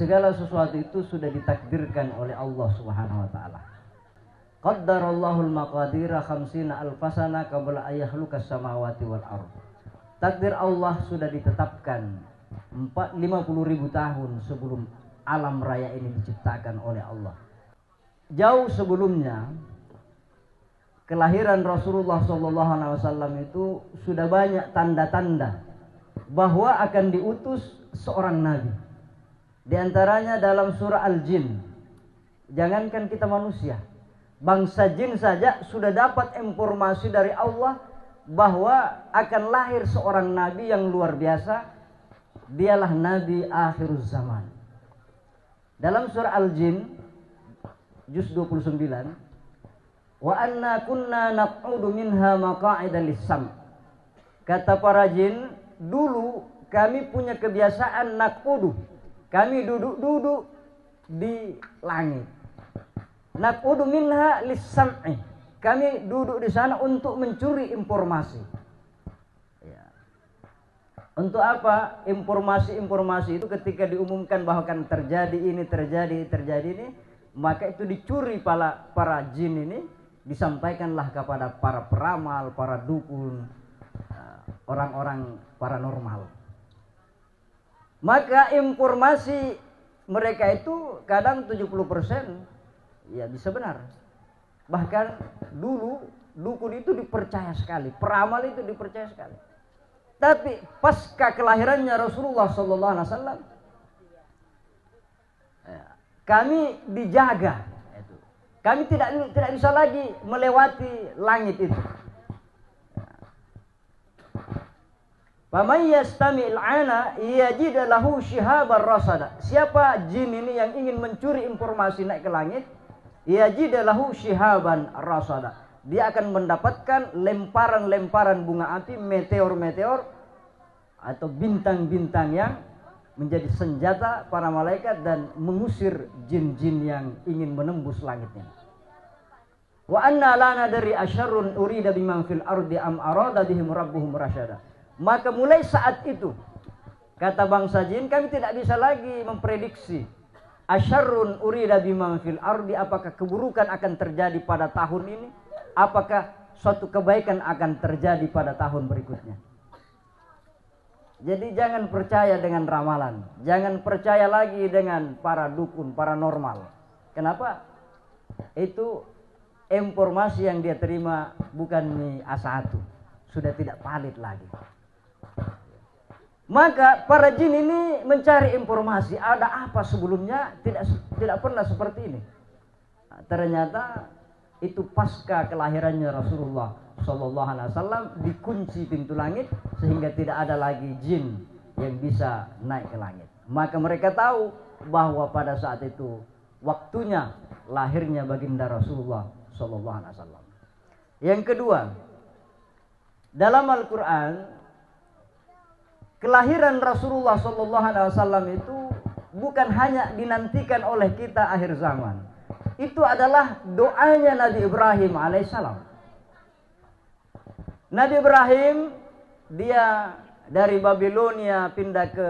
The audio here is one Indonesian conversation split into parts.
segala sesuatu itu sudah ditakdirkan oleh Allah Subhanahu wa taala. Qaddarallahul maqadira khamsina alfasana qabla ayyahlukas samawati wal ardh. Takdir Allah sudah ditetapkan 50.000 tahun sebelum alam raya ini diciptakan oleh Allah. Jauh sebelumnya kelahiran Rasulullah SAW itu sudah banyak tanda-tanda bahwa akan diutus seorang nabi. Di antaranya dalam surah Al-Jin. Jangankan kita manusia, bangsa jin saja sudah dapat informasi dari Allah bahwa akan lahir seorang nabi yang luar biasa. Dialah nabi akhiruz zaman. Dalam surah Al-Jin juz 29, wa anna kunna naq'udu minha maqa'ida lis-sam'. Kata para jin, dulu kami punya kebiasaan naq'udu, kami duduk-duduk di langit. Naq'udu minha lis-sam'i, kami duduk di sana untuk mencuri informasi. Ya. Untuk apa? Informasi-informasi itu ketika diumumkan bahwa akan terjadi ini, terjadi ini, maka itu dicuri para jin ini, disampaikanlah kepada para peramal, para dukun, orang-orang paranormal. Maka informasi mereka itu kadang 70% ya bisa benar. Bahkan dulu dukun itu dipercaya sekali, peramal itu dipercaya sekali. Tapi pasca kelahirannya Rasulullah SAW, kami dijaga. Kami tidak bisa lagi melewati langit itu. Faman yastami'il 'ana yajid lahu shihaban rasada. Siapa jin ini yang ingin mencuri informasi naik ke langit, yajid lahu shihaban rasada. Dia akan mendapatkan lemparan-lemparan bunga api, meteor-meteor atau bintang-bintang yang menjadi senjata para malaikat dan mengusir jin-jin yang ingin menembus langitnya. Wa anna la nadri asyarrun urida biman fil ardi am arada bihim rabbuhum rasyada. Maka mulai saat itu kata bangsa jin, kami tidak bisa lagi memprediksi asyarrun urida biman fil ardi, apakah keburukan akan terjadi pada tahun ini, apakah suatu kebaikan akan terjadi pada tahun berikutnya. Jadi jangan percaya dengan ramalan, jangan percaya lagi dengan para dukun, paranormal. Kenapa? Itu informasi yang dia terima bukan A1, sudah tidak valid lagi. Maka para jin ini mencari informasi, ada apa sebelumnya, tidak pernah seperti ini. Nah, ternyata itu pasca kelahirannya Rasulullah SAW dikunci pintu langit sehingga tidak ada lagi jin yang bisa naik ke langit. Maka mereka tahu bahwa pada saat itu waktunya lahirnya baginda Rasulullah SAW. Yang kedua, dalam Al-Quran kelahiran Rasulullah SAW itu bukan hanya dinantikan oleh kita akhir zaman. Itu adalah doanya Nabi Ibrahim alaihissalam. Nabi Ibrahim dia dari Babilonia pindah ke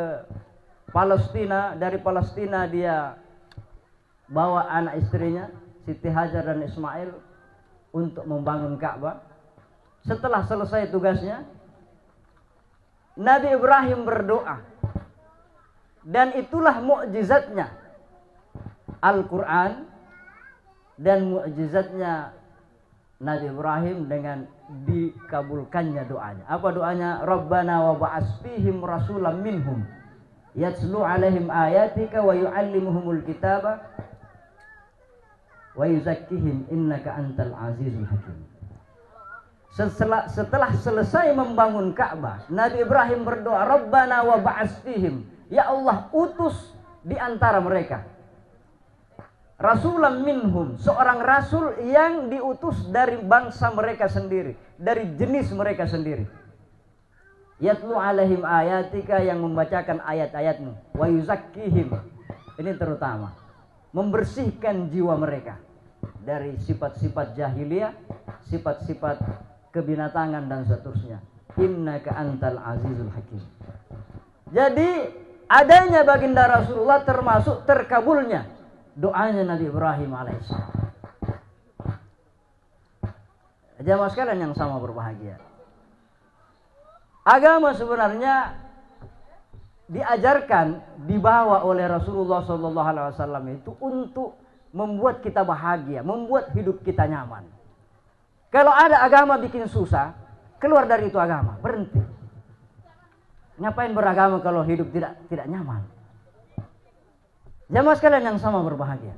Palestina, dari Palestina dia bawa anak istrinya Siti Hajar dan Ismail untuk membangun Ka'bah. Setelah selesai tugasnya, Nabi Ibrahim berdoa, dan itulah mukjizatnya Al-Quran dan mukjizatnya Nabi Ibrahim dengan dikabulkannya doanya. Apa doanya? Rabbana wa ba'ats fihim rasulam minhum yatslu alaihim ayatika wa yu'allimuhumul kitaba wa yuzakkihim innaka antal azizul hakim. Setelah selesai membangun Ka'bah, Nabi Ibrahim berdoa, Rabbana wa ba'ats fihim, ya Allah, utus di antara mereka rasulam minhum, seorang rasul yang diutus dari bangsa mereka sendiri, dari jenis mereka sendiri. Yatlu alaihim ayatika, yang membacakan ayat-ayatmu, wa yuzakkihim, ini terutama membersihkan jiwa mereka dari sifat-sifat jahiliyah, sifat-sifat kebinatangan dan seterusnya. Innaka antal azizul hakim. Jadi adanya baginda Rasulullah termasuk terkabulnya doanya Nabi Ibrahim alaihissalam. Jamaah sekalian yang sama berbahagia. Agama sebenarnya diajarkan, dibawa oleh Rasulullah SAW itu untuk membuat kita bahagia, membuat hidup kita nyaman. Kalau ada agama bikin susah, keluar dari itu agama, berhenti. Ngapain beragama kalau hidup tidak nyaman? Jamaah sekalian yang sama berbahagia.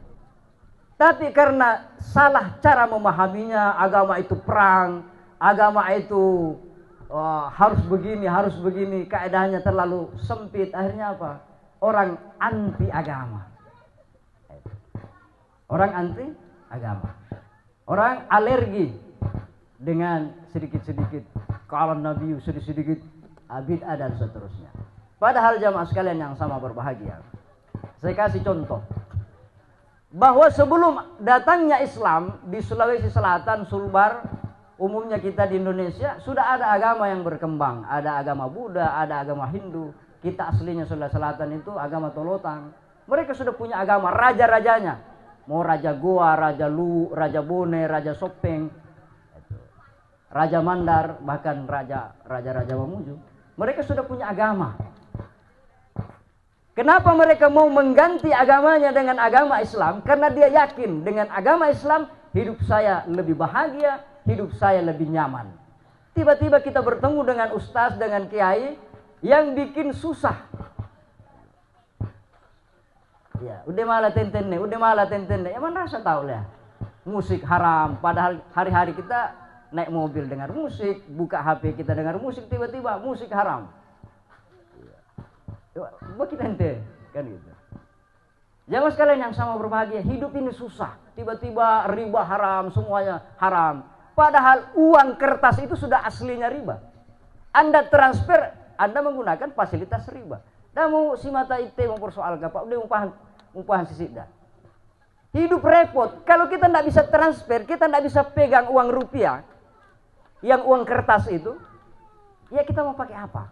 Tapi karena salah cara memahaminya, agama itu perang, agama itu harus begini, kaedahnya terlalu sempit. Akhirnya apa? Orang anti agama. Orang anti agama. Orang alergi dengan sedikit-sedikit kalau Nabi sedikit-sedikit bid'ah dan seterusnya. Padahal jamaah sekalian yang sama berbahagia. Saya kasih contoh. Bahwa sebelum datangnya Islam di Sulawesi Selatan, Sulbar, umumnya kita di Indonesia, sudah ada agama yang berkembang. Ada agama Buddha, ada agama Hindu. Kita aslinya Sulawesi Selatan itu agama Tolotang. Mereka sudah punya agama, raja-rajanya. Mau Raja Goa, Raja Lu, Raja Bone, Raja Sopeng, Raja Mandar, bahkan Raja-Raja Mamuju. Mereka sudah punya agama. Kenapa mereka mau mengganti agamanya dengan agama Islam? Karena dia yakin dengan agama Islam hidup saya lebih bahagia, hidup saya lebih nyaman. Tiba-tiba kita bertemu dengan ustaz, dengan kiai yang bikin susah. Ya, udah malah tenten-tenten. Ya mana rasa tahu lah. Musik haram, padahal hari-hari kita naik mobil dengar musik, buka HP kita dengar musik, tiba-tiba musik haram. Bagi ente kan gitu. Jangan sekalian yang sama berbahagia, hidup ini susah. Tiba-tiba riba haram, semuanya haram. Padahal uang kertas itu sudah aslinya riba. Anda transfer, Anda menggunakan fasilitas riba. Dan mau si mata itu mempersoalkan, Pak, udah umpahan sisi dah. Hidup repot. Kalau kita tidak bisa transfer, kita tidak bisa pegang uang rupiah, yang uang kertas itu, ya kita mau pakai apa?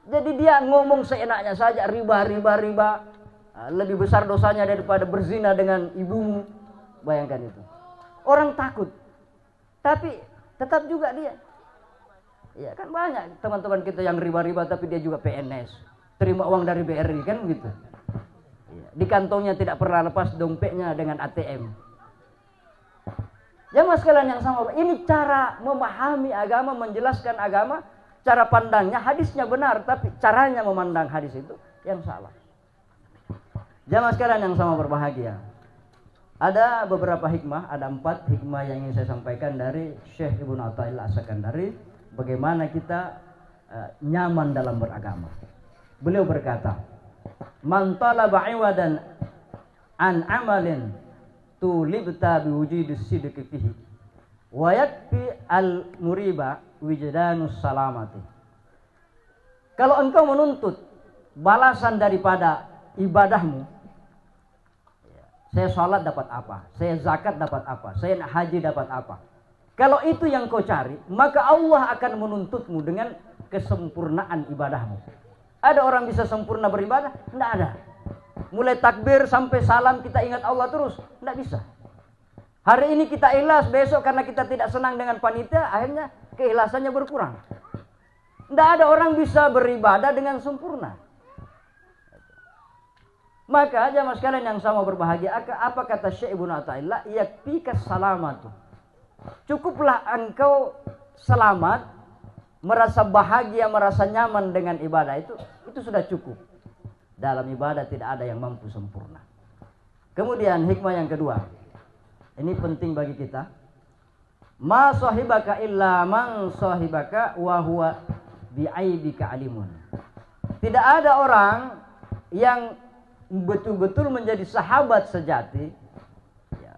Jadi dia ngomong seenaknya saja, riba. Lebih besar dosanya daripada berzina dengan ibumu. Bayangkan itu. Orang takut. Tapi tetap juga dia. Ya kan banyak teman-teman kita yang riba tapi dia juga PNS. Terima uang dari BRI kan begitu. Ya, di kantongnya tidak pernah lepas dompetnya dengan ATM. Jamaah sekalian yang sama, ini cara memahami agama, menjelaskan agama. Cara pandangnya, hadisnya benar, tapi caranya memandang hadis itu yang salah. Jamaah sekalian yang sama berbahagia. Ada beberapa hikmah, ada 4 hikmah yang ingin saya sampaikan dari Syekh Ibnu Athaillah As-Sakandari. Bagaimana kita nyaman dalam beragama. Beliau berkata, "Man talaba 'iwadan an 'amalin tulibta biwujudis sidqi fihi wa yakfi al-muriba wijdanus salamati." Kalau engkau menuntut balasan daripada ibadahmu, saya sholat dapat apa, saya zakat dapat apa, saya haji dapat apa. Kalau itu yang kau cari, maka Allah akan menuntutmu dengan kesempurnaan ibadahmu. Ada orang bisa sempurna beribadah? Tidak ada. Mulai takbir sampai salam kita ingat Allah terus? Tidak bisa. Hari ini kita ikhlas, besok karena kita tidak senang dengan panitia, akhirnya keikhlasannya berkurang. Tidak ada orang bisa beribadah dengan sempurna. Maka jamaah sekalian yang sama berbahagia, apa kata Syekh Ibnu Athaillah? Yakfikas salamatu. Cukuplah engkau selamat, merasa bahagia, merasa nyaman dengan ibadah itu sudah cukup. Dalam ibadah tidak ada yang mampu sempurna. Kemudian hikmah yang kedua. Ini penting bagi kita. Ma sahibaka illa man sahibaka wa huwa bi'aibika alimun. Tidak ada orang yang betul-betul menjadi sahabat sejati ya,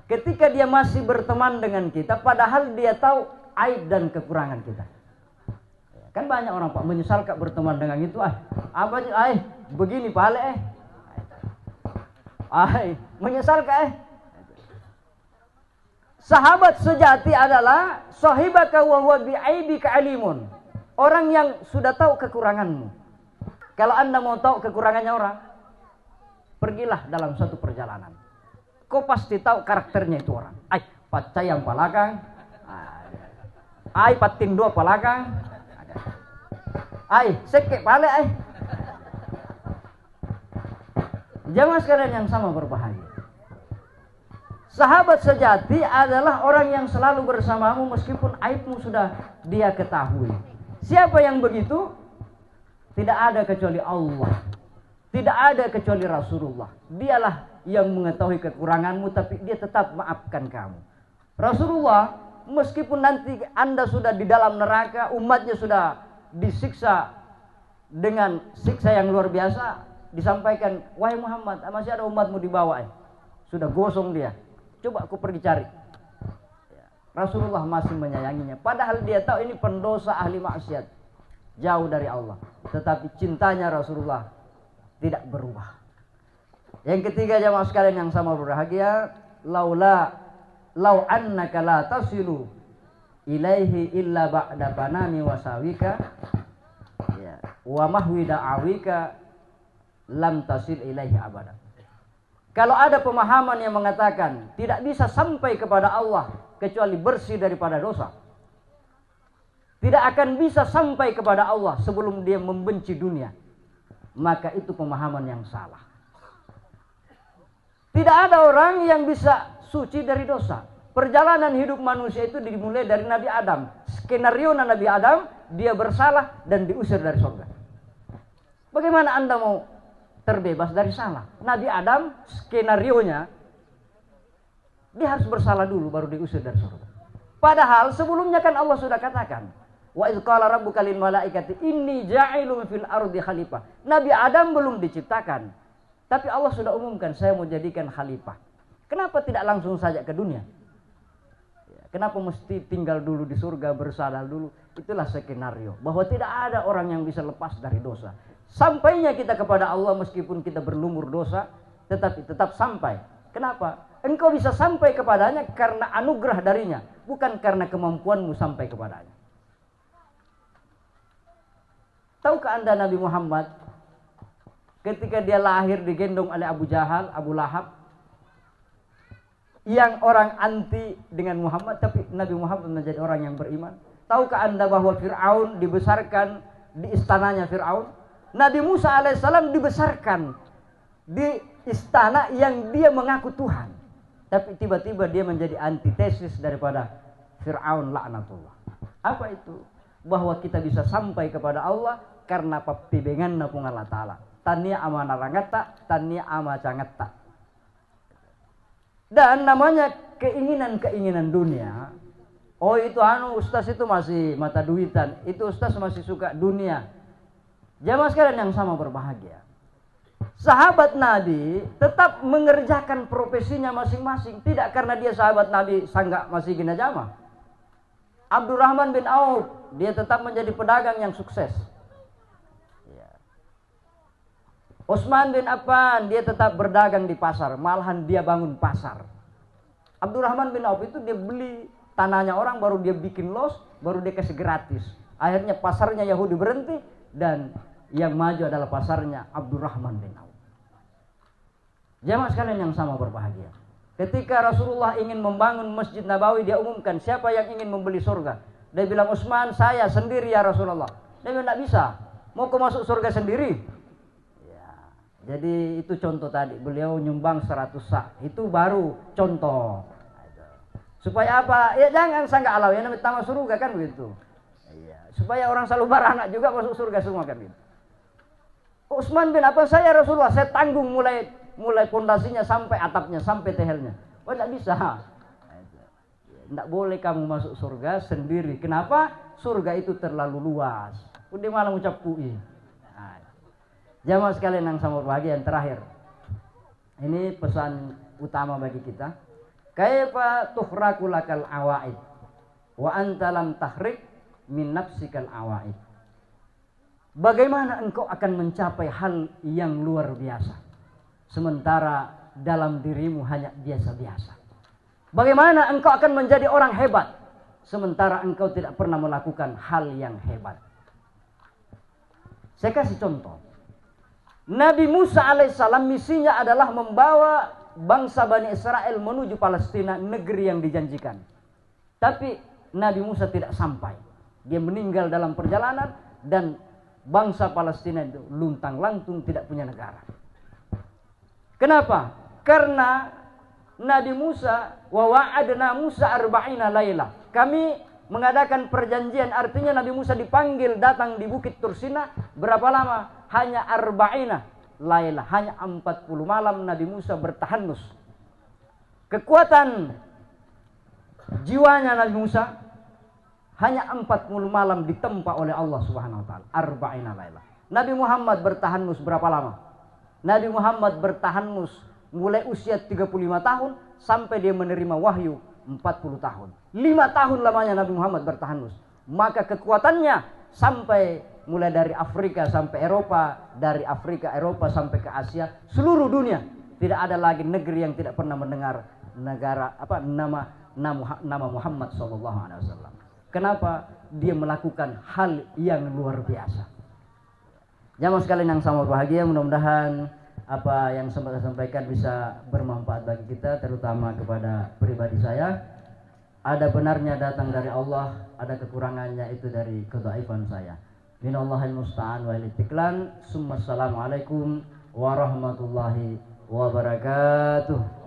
ketika dia masih berteman dengan kita padahal dia tahu aib dan kekurangan kita. Kan banyak orang, Pak, menyesal Kak berteman dengan itu. Begini pale menyesal Kak Sahabat sejati adalah sahibaka wa huwa bi'aibika alimun. Orang yang sudah tahu kekuranganmu. Kalau Anda mau tahu kekurangannya orang, pergilah dalam suatu perjalanan. Kau pasti tahu karakternya itu orang. Ay, pacai yang palakang. Ay, patin dua palakang. Ay, sekek pale ay. Jamaah sekalian yang sama berbahagia. Sahabat sejati adalah orang yang selalu bersamamu meskipun aibmu sudah dia ketahui. Siapa yang begitu? Tidak ada kecuali Allah. Tidak ada kecuali Rasulullah. Dialah yang mengetahui kekuranganmu, tapi dia tetap maafkan kamu. Rasulullah, meskipun nanti Anda sudah di dalam neraka, umatnya sudah disiksa dengan siksa yang luar biasa, disampaikan, wahai Muhammad, masih ada umatmu di bawah. Sudah gosong dia. Coba aku pergi cari. Rasulullah masih menyayanginya. Padahal dia tahu ini pendosa ahli maksiat. Jauh dari Allah. Tetapi cintanya Rasulullah tidak berubah. Yang ketiga jamaah sekalian yang sama berbahagia. Lau annaka la tasilu ilaihi illa ba'da banani wasawika. Wa mahwi da'awika lam tasil ilaihi abada. Kalau ada pemahaman yang mengatakan tidak bisa sampai kepada Allah kecuali bersih daripada dosa, tidak akan bisa sampai kepada Allah sebelum dia membenci dunia, maka itu pemahaman yang salah. Tidak ada orang yang bisa suci dari dosa. Perjalanan hidup manusia itu dimulai dari Nabi Adam. Skenario Nabi Adam, dia bersalah dan diusir dari surga. Bagaimana Anda mau terbebas dari salah? Nabi Adam skenarionya dia harus bersalah dulu baru diusir dari surga. Padahal sebelumnya kan Allah sudah katakan, wa idz qala rabbuka lil malaikati inni ja'ilun fil ardi khalifah. Nabi Adam belum diciptakan, tapi Allah sudah umumkan saya mau jadikan khalifah. Kenapa tidak langsung saja ke dunia? Kenapa mesti tinggal dulu di surga, bersalah dulu? Itulah skenario bahwa tidak ada orang yang bisa lepas dari dosa. Sampainya kita kepada Allah meskipun kita berlumur dosa, tetapi tetap sampai. Kenapa? Engkau bisa sampai kepadanya karena anugerah darinya, bukan karena kemampuanmu sampai kepadanya. Tahukah Anda Nabi Muhammad ketika dia lahir digendong oleh Abu Jahal, Abu Lahab, yang orang anti dengan Muhammad, tapi Nabi Muhammad menjadi orang yang beriman. Tahukah Anda bahwa Fir'aun dibesarkan di istananya Fir'aun? Nabi Musa alaihissalam dibesarkan di istana yang dia mengaku Tuhan, tapi tiba-tiba dia menjadi antitesis daripada Fir'aun laknatullah. Apa itu? Bahwa kita bisa sampai kepada Allah karena papibenganna pung Allah Ta'ala. Tania ama narangata, tania ama cangata. Dan namanya keinginan-keinginan dunia. Oh itu ustaz itu masih mata duitan, itu ustaz masih suka dunia. Jamaah sekalian yang sama berbahagia. Sahabat Nabi tetap mengerjakan profesinya masing-masing. Tidak karena dia sahabat Nabi sanggak masih gina jamaah. Abdurrahman bin Auf, dia tetap menjadi pedagang yang sukses. Utsman bin Affan, dia tetap berdagang di pasar. Malahan dia bangun pasar. Abdurrahman bin Auf itu dia beli tanahnya orang, baru dia bikin los, baru dia kasih gratis. Akhirnya pasarnya Yahudi berhenti dan yang maju adalah pasarnya Abdurrahman bin Auf. Jamaah sekalian yang sama berbahagia. Ketika Rasulullah ingin membangun Masjid Nabawi, dia umumkan siapa yang ingin membeli surga. Dia bilang, Utsman, saya sendiri ya Rasulullah. Dia bilang, tidak bisa. Mau kau masuk surga sendiri? Ya, jadi itu contoh tadi. Beliau nyumbang 100 sak. Itu baru contoh. Supaya apa? Ya jangan sanggah alau. Ya namanya tamat surga kan begitu. Ya, supaya orang selalu beranak juga masuk surga semua kan gitu. Utsman bin Affan, saya Rasulullah, saya tanggung mulai pondasinya sampai atapnya, sampai tehelnya. Oh tidak bisa. Tidak boleh kamu masuk surga sendiri. Kenapa? Surga itu terlalu luas. Udah malah ucap kui. Jamaah sekalian yang sama berbahagia, yang terakhir. Ini pesan utama bagi kita. Kaifa tuhraku lakal awaid wa anta lam tahrik min nafsikal awaid. Bagaimana engkau akan mencapai hal yang luar biasa sementara dalam dirimu hanya biasa-biasa? Bagaimana engkau akan menjadi orang hebat sementara engkau tidak pernah melakukan hal yang hebat? Saya kasih contoh. Nabi Musa alaihissalam misinya adalah membawa bangsa Bani Israel menuju Palestina, negeri yang dijanjikan. Tapi Nabi Musa tidak sampai. Dia meninggal dalam perjalanan dan bangsa Palestina itu luntang-lantung, tidak punya negara. Kenapa? Karena Nabi Musa, wa wa'adna Musa arba'ina laila. Kami mengadakan perjanjian, artinya Nabi Musa dipanggil datang di Bukit Tursina. Berapa lama? Hanya arba'ina laila, hanya 40 malam Nabi Musa bertahanus. Kekuatan jiwanya Nabi Musa hanya 40 malam ditempa oleh Allah Subhanahu wa taala, arba'ina laila. Nabi Muhammad bertahanus berapa lama? Nabi Muhammad bertahanus mulai usia 35 tahun sampai dia menerima wahyu 40 tahun. 5 tahun lamanya Nabi Muhammad bertahanus. Maka kekuatannya sampai mulai dari Afrika sampai Eropa, dari Afrika Eropa sampai ke Asia, seluruh dunia tidak ada lagi negeri yang tidak pernah mendengar nama Muhammad SAW. Kenapa? Dia melakukan hal yang luar biasa. Jamaah sekalian yang sama bahagia, mudah-mudahan apa yang sempat saya sampaikan bisa bermanfaat bagi kita, terutama kepada pribadi saya. Ada benarnya datang dari Allah, ada kekurangannya itu dari kedhaifan saya. Minallahil musta'an wa ilaihi tiklan. Assalamualaikum warahmatullahi wabarakatuh.